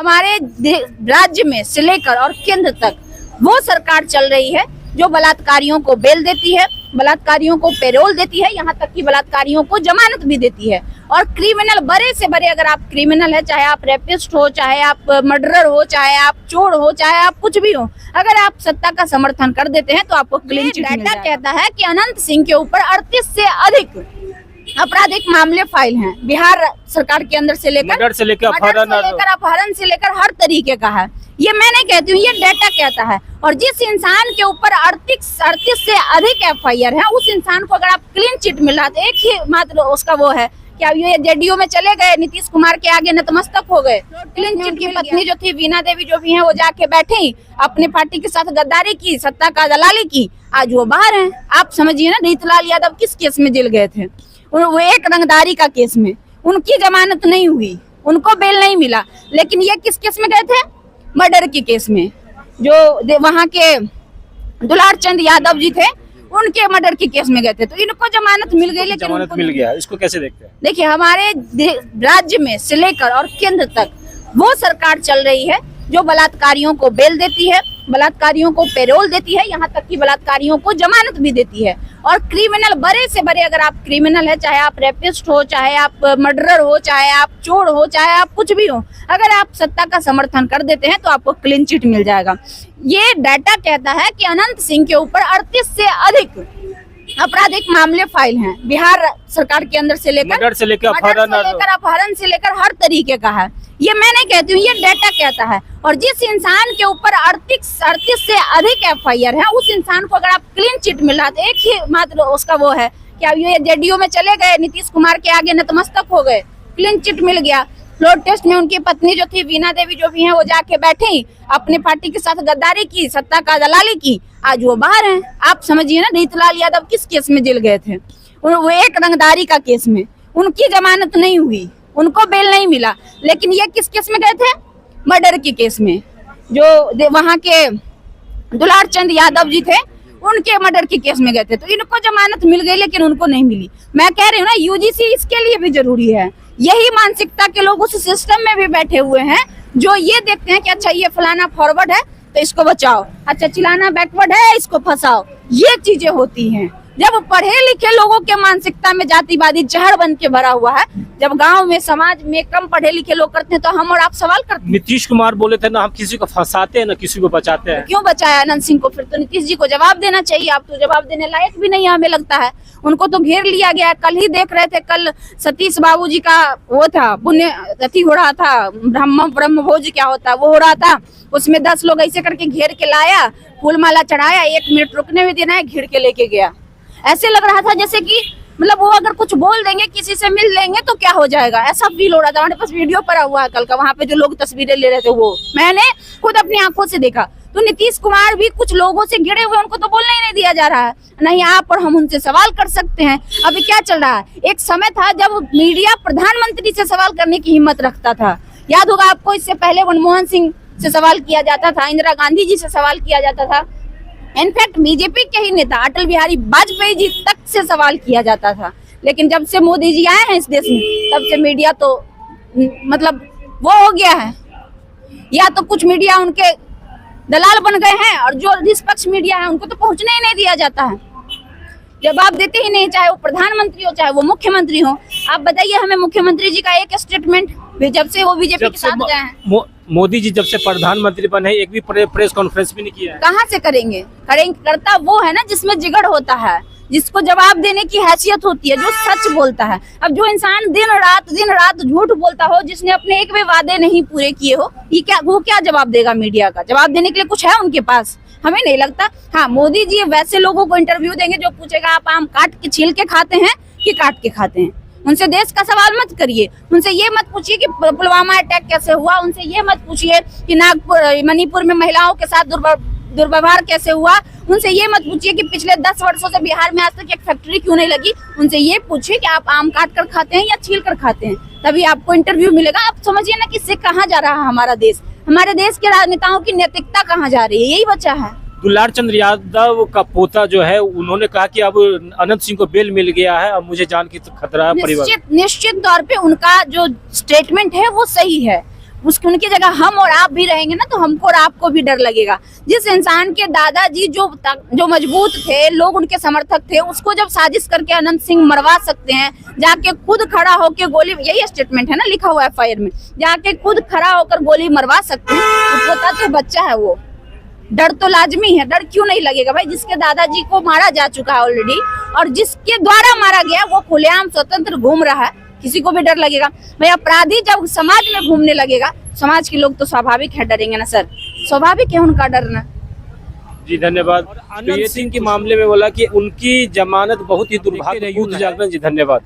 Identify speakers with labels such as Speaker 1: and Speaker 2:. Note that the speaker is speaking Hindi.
Speaker 1: हमारे राज्य में से लेकर और केंद्र तक वो सरकार चल रही है जो बलात्कारियों को बेल देती है, बलात्कारियों को पेरोल देती है, यहाँ तक कि बलात्कारियों को जमानत भी देती है। और क्रिमिनल, बड़े से बड़े, अगर आप क्रिमिनल है, चाहे आप रेपिस्ट हो, चाहे आप मर्डरर हो, चाहे आप चोर हो, चाहे आप कुछ भी हो, अगर आप सत्ता का समर्थन कर देते हैं तो आपको क्लीन चिट मिल जाएगा। कहता है कि अनंत सिंह के ऊपर 38 से अधिक आपराधिक मामले फाइल हैं बिहार सरकार के अंदर से लेकर अपहरण से लेकर हर तरीके का है। ये मैं नहीं कहती हूँ, ये डेटा कहता है। और जिस इंसान के ऊपर 38 से अधिक FIR है, उस इंसान को अगर आप क्लीन चिट मिल रहा है, एक ही मात्र उसका वो है कि अब ये JDU में चले गए, नीतीश कुमार के आगे नतमस्तक हो गए। क्लीन चिट की पत्नी जो थी वीणा देवी जो भी है, वो जाके बैठी, अपनी पार्टी के साथ गद्दारी की, सत्ता का दलाली की, आज वो बाहर हैं। आप समझिए ना, रीतलाल यादव किस केस में जेल गए थे? वो एक रंगदारी का केस में, उनकी जमानत नहीं हुई, उनको बेल नहीं मिला। लेकिन ये किस केस में गए थे? मर्डर के केस में। जो वहाँ के दुलार चंद यादव जी थे, उनके मर्डर के केस में गए थे, तो इनको जमानत मिल गई। लेकिन
Speaker 2: जमानत मिल गया, इसको कैसे देखते हैं?
Speaker 1: देखिए, हमारे राज्य में से लेकर और केंद्र तक वो सरकार चल रही है जो बलात्कारियों को बेल देती है, बलात्कारियों को पेरोल देती है, यहाँ तक कि बलात्कारियों को जमानत भी देती है। और क्रिमिनल, बड़े से बड़े, अगर आप क्रिमिनल है, चाहे आप रेपिस्ट हो, चाहे आप मर्डरर हो, चाहे आप चोर हो, चाहे आप कुछ भी हो, अगर आप सत्ता का समर्थन कर देते हैं तो आपको क्लीन चिट मिल जाएगा। ये डाटा कहता है कि अनंत सिंह के ऊपर 38 से अधिक आपराधिक मामले फाइल हैं बिहार सरकार के अंदर से लेकर अपहरण से लेकर हर तरीके का है। ये मैं नहीं कहती हूँ, ये डेटा कहता है। और जिस इंसान के ऊपर 38 से अधिक FIR है, उस इंसान को अगर आप क्लीन चिट मिल रहा है, एक ही मात्र उसका वो है कि अब ये JDU में चले गए, नीतीश कुमार के आगे नतमस्तक हो गए, क्लीन चिट मिल गया। फ्लोर टेस्ट में उनकी पत्नी जो थी वीणा देवी जो भी है, वो जाके बैठी, अपनी पार्टी के साथ गद्दारी की, सत्ता का दलाली की, आज वो बाहर हैं। आप समझिए ना, रीतलाल यादव किस केस में जेल गए थे? वो एक रंगदारी का केस में, उनकी जमानत नहीं हुई, उनको बेल नहीं मिला। लेकिन ये किस केस में गए थे? मर्डर के केस में। जो वहाँ के दुलार चंद यादव जी थे, उनके मर्डर के केस में गए थे, तो इनको जमानत मिल गई, लेकिन उनको नहीं मिली। मैं कह रही हूँ ना, UGC इसके लिए भी जरूरी है। यही मानसिकता के लोग उस सिस्टम में भी बैठे हुए हैं जो ये देखते हैं कि अच्छा ये फलाना फॉरवर्ड है तो इसको बचाओ, अच्छा चिलाना बैकवर्ड है इसको फंसाओ। ये चीजें होती हैं जब पढ़े लिखे लोगों के मानसिकता में जातिवादी जहर बन के भरा हुआ है। जब गांव में, समाज में कम पढ़े लिखे लोग करते हैं तो हम और आप सवाल करते हैं।
Speaker 2: नीतीश कुमार बोले थे ना, हम किसी को फंसाते हैं ना किसी को बचाते हैं।
Speaker 1: क्यों बचाया अनंत सिंह को? फिर तो नीतीश जी को जवाब देना चाहिए। आप तो जवाब देने लायक भी नहीं है, हमें लगता है। उनको तो घेर लिया गया। कल ही देख रहे थे, कल सतीश बाबू जी का वो था, पुण्य अति हो रहा था, ब्रह्म भोज क्या होता है वो हो रहा था। उसमें 10 लोग ऐसे करके घेर के लाया, फूल माला चढ़ाया, 1 मिनट रुकने में देना है, घेर के लेके गया। ऐसे लग रहा था जैसे कि मतलब वो अगर कुछ बोल देंगे, किसी से मिल लेंगे तो क्या हो जाएगा, ऐसा फील हो रहा था। हमारे पास वीडियो पड़ा हुआ है कल का, वहाँ पे जो लोग तस्वीरें ले रहे थे वो मैंने खुद अपनी आंखों से देखा। तो नीतीश कुमार भी कुछ लोगों से घिरे हुए, उनको तो बोलने ही नहीं दिया जा रहा है। नहीं आप और हम उनसे सवाल कर सकते हैं। अभी क्या चल रहा है? एक समय था जब मीडिया प्रधानमंत्री से सवाल करने की हिम्मत रखता था। याद होगा आपको, इससे पहले मनमोहन सिंह से सवाल किया जाता था, इंदिरा गांधी जी से सवाल किया जाता था, इनफैक्ट बीजेपी के ही नेता अटल बिहारी वाजपेयी जी तक से सवाल किया जाता था। लेकिन जब से मोदी जी आए हैं इस देश में, तब से मीडिया तो मतलब वो हो गया है, या तो कुछ मीडिया उनके दलाल बन गए हैं, और जो निष्पक्ष मीडिया है उनको तो पहुंचने ही नहीं दिया जाता है, जवाब देते ही नहीं, चाहे वो प्रधानमंत्री हो चाहे वो मुख्यमंत्री हो। आप बताइए हमें, मुख्यमंत्री जी का एक स्टेटमेंट जब से वो बीजेपी के साथ गए हैं,
Speaker 2: मोदी जी जब से प्रधानमंत्री बने, एक भी प्रेस कॉन्फ्रेंस भी नहीं किया है।
Speaker 1: कहाँ से करेंगे? करता वो है ना जिसमें जिगड़ होता है, जिसको जवाब देने की हैसियत होती है, जो सच बोलता है। अब जो इंसान दिन रात झूठ बोलता हो, जिसने अपने एक भी वादे नहीं पूरे किए हो, वो क्या जवाब देगा? मीडिया का जवाब देने के लिए कुछ है उनके पास? हमें नहीं लगता। हाँ, मोदी जी वैसे लोगों को इंटरव्यू देंगे जो पूछेगा आप आम काट के छील के खाते हैं कि काट के खाते हैं। उनसे देश का सवाल मत करिए, उनसे ये मत पूछिए कि पुलवामा अटैक कैसे हुआ, उनसे ये मत पूछिए कि मणिपुर में महिलाओं के साथ दुर्व्यवहार कैसे हुआ, उनसे ये मत पूछिए कि पिछले 10 वर्षों से बिहार में आज तक एक फैक्ट्री क्यों नहीं लगी। उनसे ये पूछिए कि आप आम काट कर खाते हैं या छील कर खाते हैं, तभी आपको इंटरव्यू मिलेगा। आप समझिए ना किससे कहाँ जा रहा है हमारा देश, हमारे देश के राजनेताओं की नैतिकता कहाँ जा रही है, यही बचा है।
Speaker 2: दुलार चंद यादव का पोता जो है, उन्होंने कहा कि अब अनंत सिंह को बेल मिल गया है, अब मुझे जान की खतरा है परिवार।
Speaker 1: निश्चित तौर पे उनका जो स्टेटमेंट है वो सही है, उसकी उनकी जगह हम और आप भी रहेंगे ना, तो हमको और आपको भी डर लगेगा। जिस इंसान के दादाजी जो मजबूत थे, लोग उनके समर्थक थे, उसको जब साजिश करके अनंत सिंह मरवा सकते हैं, जाके खुद खड़ा होकर गोली, यही स्टेटमेंट है ना लिखा हुआ है एफआईआर में, जाके खुद खड़ा होकर गोली मरवा सकते हैं, तो पोता तो बच्चा है, वो डर तो लाजमी है। डर क्यों नहीं लगेगा भाई? जिसके दादाजी को मारा जा चुका है ऑलरेडी, और जिसके द्वारा मारा गया वो खुलेआम स्वतंत्र घूम रहा है, किसी को भी डर लगेगा भाई? अपराधी जब समाज में घूमने लगेगा, समाज के लोग तो स्वाभाविक है डरेंगे ना सर, स्वाभाविक है उनका डरना।
Speaker 2: जी धन्यवाद। आनंद सिंह के मामले में बोला कि उनकी जमानत बहुत ही दुर्भाग्यपूर्ण जागरण। जी धन्यवाद।